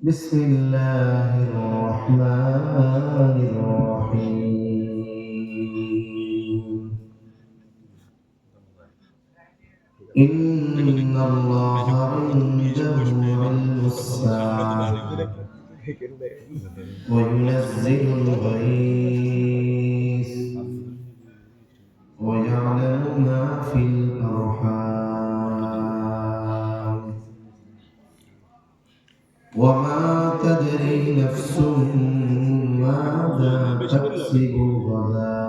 بسم الله الرحمن الرحيم إن الله عنده علم الساعة وينزل الغيث ويعلم ما في الأرحام وما تدري نفس ماذا تكسب غدا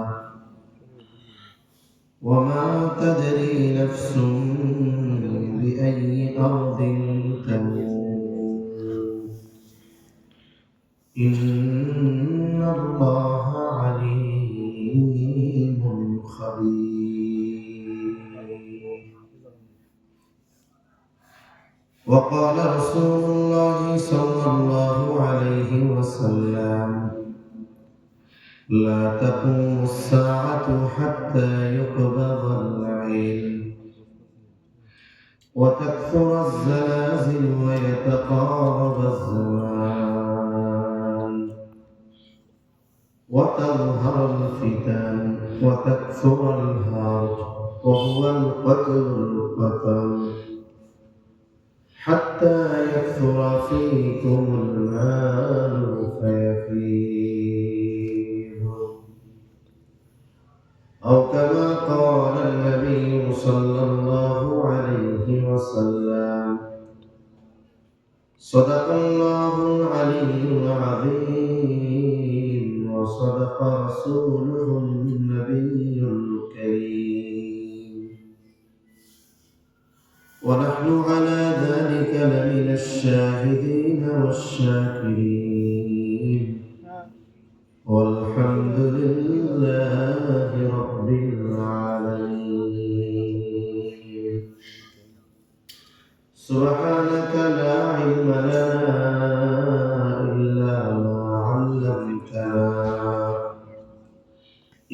وما تدري نفس بأي أرض تموت إن الله عليم خبير. وقال رسول الله صلى الله عليه وسلم لا تقوم الساعة حتى يقبض العلم وتكثر الزلازل ويتقارب الزمان وتظهر الفتن وتكثر الهرج وهو القتل حتى يكثر فيكم المال فيفيض أو كما قال النبي صلى الله عليه وسلم صدق الله العلي العظيم وصدق رسوله النبي الكريم ونحن على ذلك لمن الشاهدين والشاكرين والحمد لله رب العالمين. سبحانك لا علم لنا إلا ما علمتنا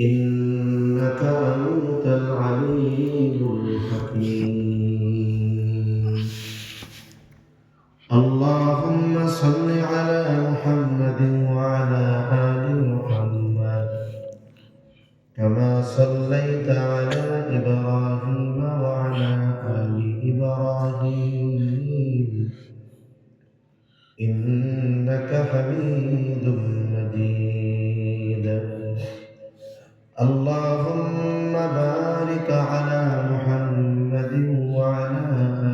إنك أنت العليم الحكيم. اللهم صل على محمد وعلى آل محمد كما صليت على إبراهيم وعلى آل إبراهيم إنك حميد مجيد. اللهم بارك على محمد وعلى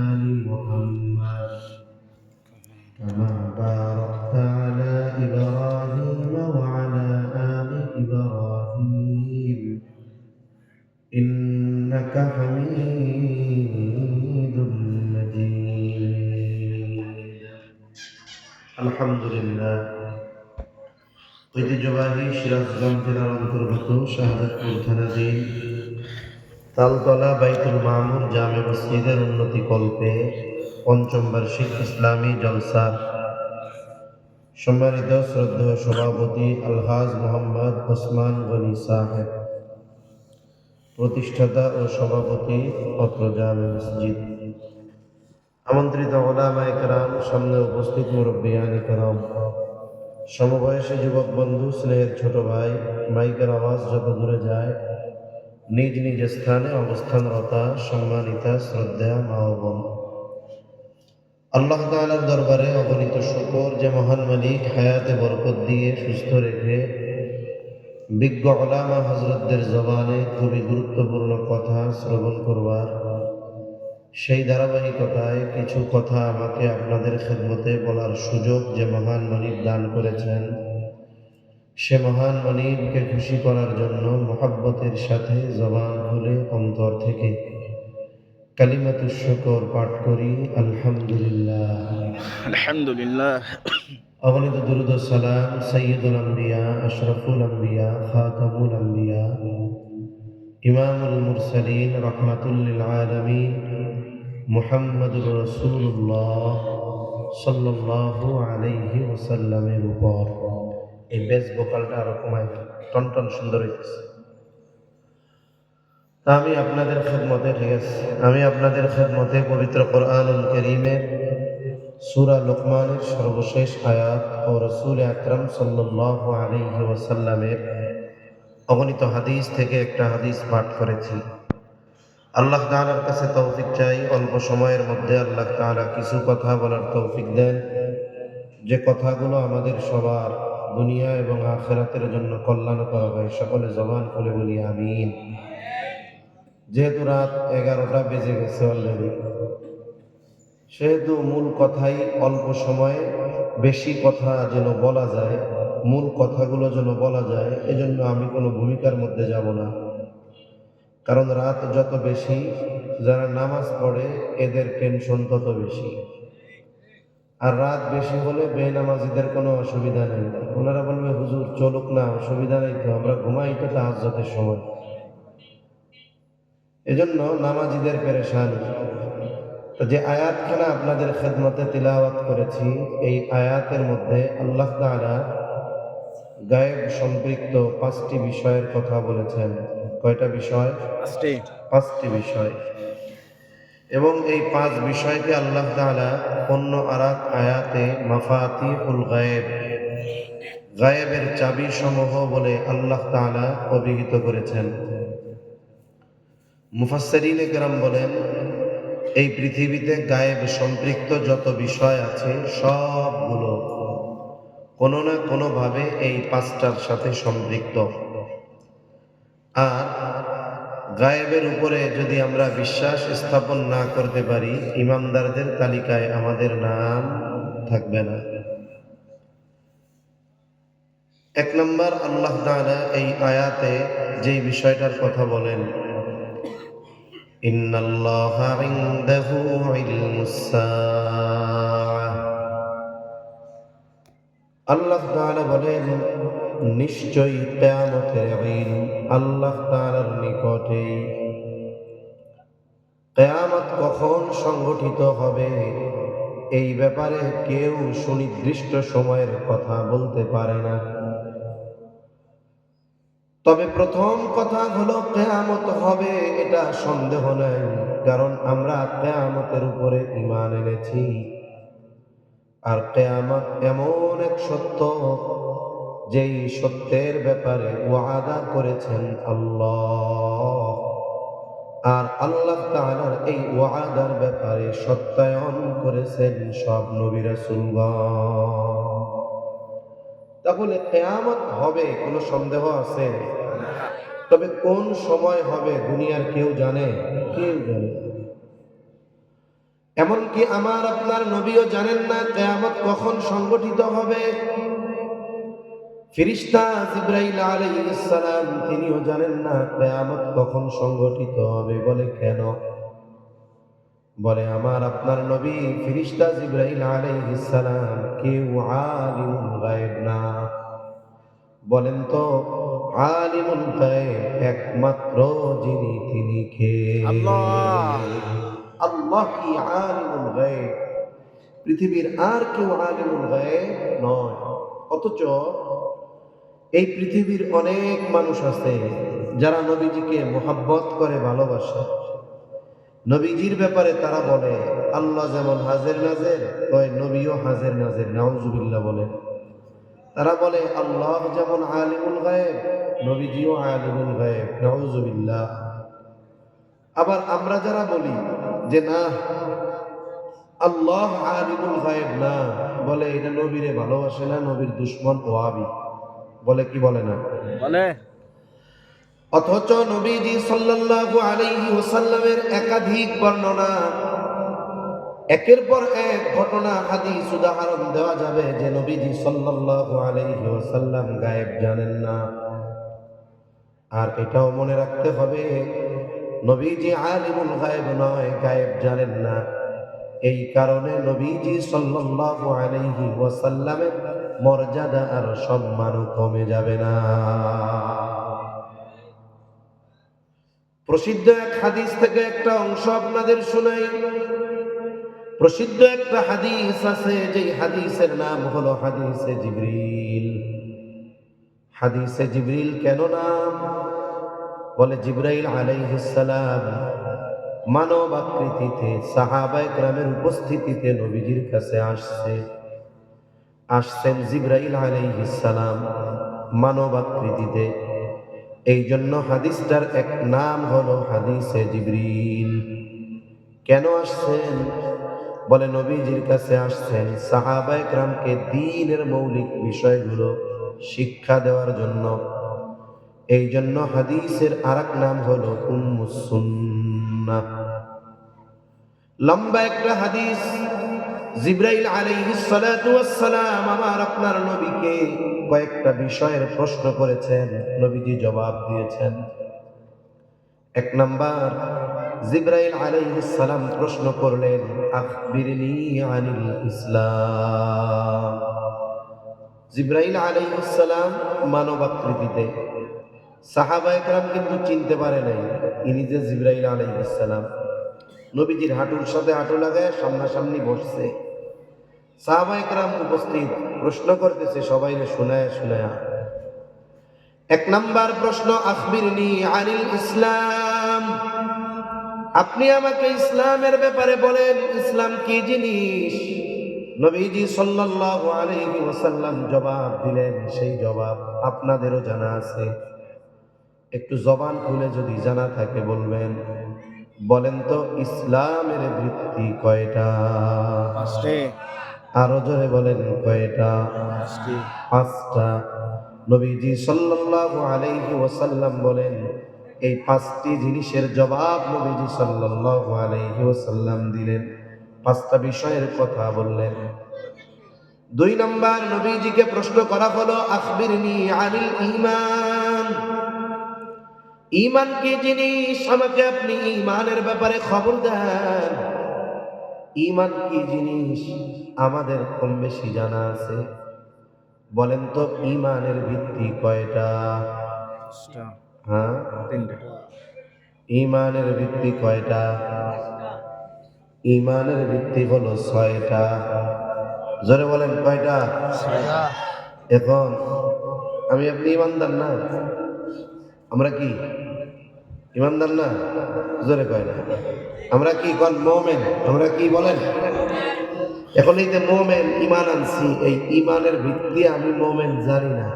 آل محمد كما باركت على إبراهيم وعلى آل إبراهيم إنك حميد مجيد. الحمد لله. ঐতিহ্যবাহী সিরাজগঞ্জ জেলার অন্তর্গত শাহাদাতপুর থানাধীন তালতলা বাইতুল মামুর জামে মসজিদের উন্নতি কল্পে পঞ্চম বার্ষিক ইসলামী জলসা সম্মানিত শ্রদ্ধেয় সভাপতি আলহাজ মোহাম্মদ ওসমান গনি সাহেব, প্রতিষ্ঠাতা ও সভাপতি অত্র জামে মসজিদ, আমন্ত্রিত উলামায়ে কেরাম, সামনে উপস্থিত মুরব্বিয়ানে কেরাম, সমবয়সী যুবক বন্ধু, স্নেহের ছোট ভাই, মাইকের আওয়াজ যত দূরে যায়, নিজ নিজ স্থানে অবস্থানরতা সম্মানিতা শ্রদ্ধা মা ও বোন, আল্লাহ তাআলার দরবারে অগণিত শুকর যে মহান মালিক হায়াতে বরকত দিয়ে সুস্থ রেখে বিজ্ঞ উলামা হযরতদের জবানে খুবই গুরুত্বপূর্ণ কথা শ্রবণ করবার সেই ধারাবাহিকতায় কিছু কথা আমাকে আপনাদের খেদমতে বলার সুযোগ যে মহান মালিক দান করেছেন, সে মহান মালিককে খুশি করার জন্য মহব্বতের সাথে জবান খুলে অন্তর থেকে কালিমাতুশ শুকর পাঠ করি। আলহামদুলিল্লাহ, আলহামদুলিল্লাহ। অগণিত দুরূদ ও সালাম সাইয়্যিদুল আম্বিয়া, আশরাফুল আম্বিয়া, খাতামুল আম্বিয়া, ইমামুল মুরসালিন, রাহমাতুল লিল আলামিন মুহাম্মদুর রাসূলুল্লাহ সাল্লাল্লাহু আলাইহি ওয়াসাল্লামের উপর। এই বেস ভোকালটা আরো কমাই টনটন সুন্দর হইতেছে। আমি আপনাদের খেদমতে, ঠিক আছে, আমি আপনাদের খেদমতে পবিত্র কোরআনুল কারীমের সূরা লুকমানের সর্বশেষ আয়াত ও রাসূল আকরাম সাল্লাল্লাহু আলাইহি ওয়াসাল্লামের অগণিত হাদিস থেকে একটা হাদিস পাঠ করেছি। আল্লাহ তাআলার কাছে তৌফিক চাই, অল্প সময়ের মধ্যে আল্লাহ তাআলা কিছু কথা বলার তৌফিক দেন, যে কথাগুলো আমাদের সবার দুনিয়া এবং আখিরাতের জন্য কল্যাণকর হয়। সকলে জবান খুলে বলি আমিন। যেহেতু রাত 11টা বেজে গেছে অলরেডি, সেহেতু মূল কথাই অল্প সময়ে বেশি কথা যেন বলা যায়, মূল কথাগুলো যেন বলা যায়, এজন্য আমি কোনো ভূমিকার মধ্যে যাব না। কারণ রাত যত বেশি, যারা নামাজ পড়ে এদের টেনশন তত বেশি। আর রাত বেশি হলে বেনামাজিদের কোনো অসুবিধা নেই, ওনারা বলবে হুজুর চলুক না, অসুবিধা নেই তো, আমরা ঘুমাই তো তাহাজ্জুদের সময়। এজন্য নামাজিদের পেরেশানি। তো যে আয়াতখানা আপনাদের খেদমতে তিলাওয়াত করেছি, এই আয়াতের মধ্যে আল্লাহ তাআলা গায়েব সম্পৃক্ত 5টি বিষয়ের কথা বলেছেন। কয়টা বিষয়? 5টি বিষয়। এবং এই 5 বিষয়কে আল্লাহ তাআলা অন্য আরেক আয়াতে মাফাতিহুল গায়েব, গায়েবের চাবি সমূহ বলে আল্লাহ তাআলা অভিহিত করেছেন। মুফাসসিরিনে কেরাম বলেন, এই পৃথিবীতে গায়েব সম্পৃক্ত যত বিষয় আছে সবগুলো কোনো না কোনোভাবে এই 5টার সাথে সম্পৃক্ত। আর গায়েবের উপরে যদি আমরা বিশ্বাস স্থাপন না করতে পারি, ঈমানদারদের তালিকায় আমাদের নাম থাকবে না। 1 নম্বর, আল্লাহ তাআলা এই আয়াতে যেই বিষয়টার কথা বলেন, ইন্নাল্লাহা ইনদাহু ইলমুস সাআহ, আল্লাহ তাআলা বলেন নিশ্চয়ই কিয়ামতের ইলম আল্লাহ তাআলার নিকটেই। কিয়ামত কখন সংগঠিত হবে এই ব্যাপারে কেউ সুনির্দিষ্ট সময়ের কথা বলতে পারে না। তবে প্রথম কথা হলো কিয়ামত হবে, এটা সন্দেহ নাই, কারণ আমরা কিয়ামতের উপরে ঈমান এনেছি। আর কিয়ামত এমন এক সত্য, যেই সত্যের ব্যাপারে ওয়াদা করেছেন আল্লাহ। আর আল্লাহ তাআলার এই ওয়াদার ব্যাপারে সত্যায়ন করেছেন সব নবী রাসূলগণ। তাহলে কিয়ামত হবে, কোনো সন্দেহ আছে? তবে কোন সময় হবে দুনিয়ার কেউ জানে? কেউ জানে না। এমনকি আমার আপনার নবীও জানেন না কিয়ামত কখন সংগঠিত হবে। ফেরেশতা জিবরাইল আলাইহিস সালাম তিনিও জানেন না কিয়ামত কখন সংগঠিত হবে। বলে কেন? বলে আমার আপনার নবী ফেরেশতা জিবরাইল আলাইহিস সালাম কেউ আলিমুল গায়ব না। বলেন তো আলিমুল গায়ব একমাত্র যিনি, তিনি কে? আল্লাহ। আল্লাহ কি আলিমুল গায়ব, পৃথিবীর আর কেউ আলিমুল গায়ব নয়। অথচ এই পৃথিবীর অনেক মানুষ আছে যারা নবীজিকে মোহাব্বত করে, ভালোবাসে। নবীজির ব্যাপারে তারা বলে আল্লাহ যেমন হাজির নাজির, ওই নবীও হাজির নাজির, নাউজুবিল্লাহ বলে। তারা বলে আল্লাহ যেমন আলিমুল গায়ব, নবীজিও আলিমুল গায়ব, নাউজুবিল্লাহ। আবার আমরা যারা বলি যে না আল্লাহ আলিমুল গায়ব না, বলে এটা নবীরে ভালোবাসে না, নবীর দুশমন ওয়াহাবি। বলে কি বলে না? বলে। অথচ নবীজি সাল্লাল্লাহু আলাইহি ওয়াসাল্লামের একাধিক বর্ণনা, একের পর এক ঘটনা, হাদিস উদাহরণ দেওয়া যাবে যে নবীজি সাল্লাল্লাহু আলাইহি ওয়াসাল্লাম গায়েব জানেন না। আর এটাও মনে রাখতে হবে নবীজি আলিমুল গায়েব নয়, গায়েব জানেন না। এই কারণে নবীজি সাল্লাল্লাহু আলাইহি ওয়াসাল্লামের মর্যাদা আর সম্মানও কমে যাবে না। প্রসিদ্ধ এক হাদিস থেকে একটা অংশ আপনাদের শোনাই। প্রসিদ্ধ একটা হাদিস আছে, যে হাদিসের নাম হলো হাদিসে জিবরিল। হাদিসে জিবরিল কেন নাম? বলে জিবরাইল আলাইহিস সালাম মানব আকৃতিতে সাহাবায়ে কেরামের উপস্থিতিতে নবীজির কাছে আসছেন জিবরাইল আলাইহিস সালাম মানব আকৃতিতে। এই জন্য হাদিসটার এক নাম হলো হাদিসে জিবরিল। কেন আসছেন? বলে নবীজির কাছে আসছেন সাহাবায়ে কেরামকে দ্বীনের মৌলিক বিষয়গুলো শিক্ষা দেওয়ার জন্য। এই জন্য হাদিসের আরেক নাম হলো উম্মুস সুন্নাহ। লম্বা একটা হাদিস। জিবরাইল আলাইহিস সালাতু ওয়াস সালাম আমার আপনার নবীকে কয়েকটা বিষয়ের প্রশ্ন করেছেন, নবীজি জবাব দিয়েছেন। এক নাম্বার, জিবরাইল আলাইহিস সালাম প্রশ্ন করলেন, আখবিরনি আনিল ইসলাম। জিবরাইল আলাইহিস সালাম মানব আকৃতিতে, সাহাবায়ে কেরাম কিন্তু চিনতে পারে নাই ইনি যে জিবরাইল আলাইহিস সালাম। নবীজির হাঁটুর সাথে হাঁটু লাগায় সামনাসামনি বসছে, সাহাবায়ে কেরাম উপস্থিত, প্রশ্ন করতেছে সবাইরে শোনায়া। এক নাম্বার প্রশ্ন, আখবিরনি আনিল ইসলাম, আপনি আমাকে ইসলামের ব্যাপারে বলেন, ইসলাম কি জিনিস? নবীজি সাল্লাল্লাহু আলাইহি ওয়াসাল্লাম জবাব দিলেন, সেই জবাব আপনাদেরও জানা আছে। একটু জবান খুলে যদি জানা থাকে বলবেন। বলেন তো ইসলামের ভিত্তি কয়টা? আরো জোরে বলেন কয়টা? পাঁচটা। নবীজি সাল্লাল্লাহু আলাইহি ওয়াসাল্লাম বলেন, এই পাঁচটি জিনিসের জবাব নবীজি সাল্লাল্লাহু আলাইহি ওয়াসাল্লাম দিলেন, পাঁচটা বিষয়ের কথা বললেন। দুই নাম্বার, নবীজিকে প্রশ্ন করা হলো, আখবিরনি আনিল ঈমান, ঈমান কি জিনিস? আমাকে আপনি ঈমানের ব্যাপারে খবর দেন। ঈমান কি জিনিস আমাদের কম বেশি জানা আছে। বলেন তো ঈমানের ভিত্তি কয়টা? হ্যাঁ, ঈমানের ভিত্তি কয়টা? ঈমানের ভিত্তি হলো 6টা। জোরে বলেন কয়টা? 6টা। এখন আমি আপনি ঈমানদার না? আমরা কি ঈমানদার না? জোরে কয় না। আমরা কি কোন মুমিন? আমরা কি বলেন? এখন এই যে মুমিন ঈমান আনছি, এই ঈমানের ভিত্তি আমি মুমিন জানি না,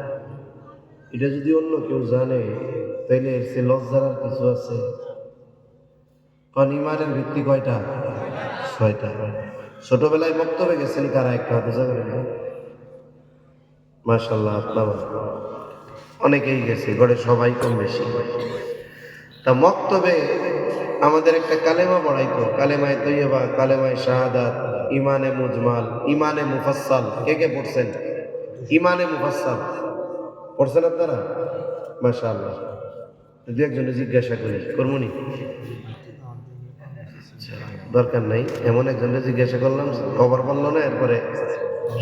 এটা যদি অন্য কেউ জানে তাহলে এর চেয়ে লজ্জার আর কিছু আছে? কারণ ঈমানের ভিত্তি কয়টা? 6টা। ছোটবেলায় মক্তবে গেছেন কারা? একটা হাতে জানেন? মাশাআল্লাহ, আপনারা অনেকেই গেছে, ঘরে সবাই কম বেশি। তা মক্তবে আমাদের একটা কালেমা পড়াইতো, কালেমায়ে তৈয়বা, কালেমায়ে শাহাদাত, ইমানে মুজমাল, ইমানে মুফাসসাল। কে কে পড়ছেন? ইমানে মুফাসসাল পড়ছেন আপনারা? মাশাআল্লাহ। যদি একজনে জিজ্ঞাসা করি করমুনি, দরকার নাই, এমন একজনে জিজ্ঞাসা করলাম কবর বললো না, এরপরে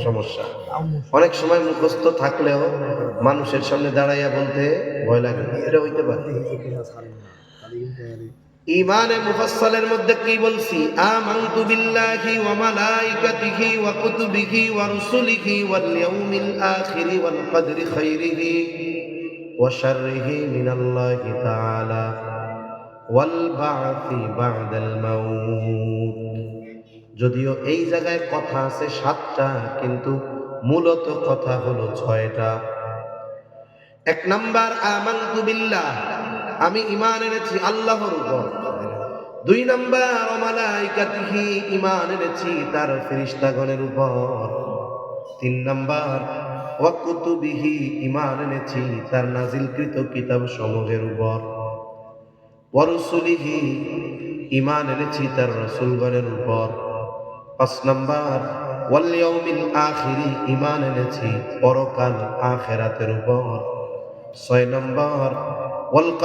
সমস্যা। অনেক সময় মুখস্থ থাকলেও মানুষের সামনে দাঁড়াইয়া বলতে ভয় লাগে, এটা হইতে পারে। ঈমানে মুফাসসালের মধ্যে কি বলছি? আমানতু বিল্লাহি ওয়া মালাইকাতিহি ওয়া কুতুবিহি ওয়া রুসুলিহি ওয়াল ইয়াউমিল আখিরি ওয়াল কদরি খাইরিহি ওয়া শাররিহি মিনাল্লাহি তাআলা ওয়াল বা'থি বা'দাল মাউত। যদিও এই জায়গায় কথা আছে 7টা, কিন্তু মূলত কথা হলো 6টা। এক নাম্বার, আমানতু বিল্লাহ, আমি ঈমান এনেছি আল্লাহর উপর। 2 নাম্বার, ওয়া মালাইকাতিহি, ঈমান এনেছি তার ফেরেশতাগণের উপর। 3 নাম্বার, ওয়া কুতুবিহি, ঈমান এনেছি তার নাজিলকৃত কিতাব সমূহের উপর। ওয়া রুসুলিহি, ঈমান এনেছি তার রাসূলগণের উপর। 5 নাম্বার, ওয়াল ইয়াউমিল আখিরি, ঈমান এনেছি পরকাল আখিরাতের উপর। 6 নাম্বার, ওয়াল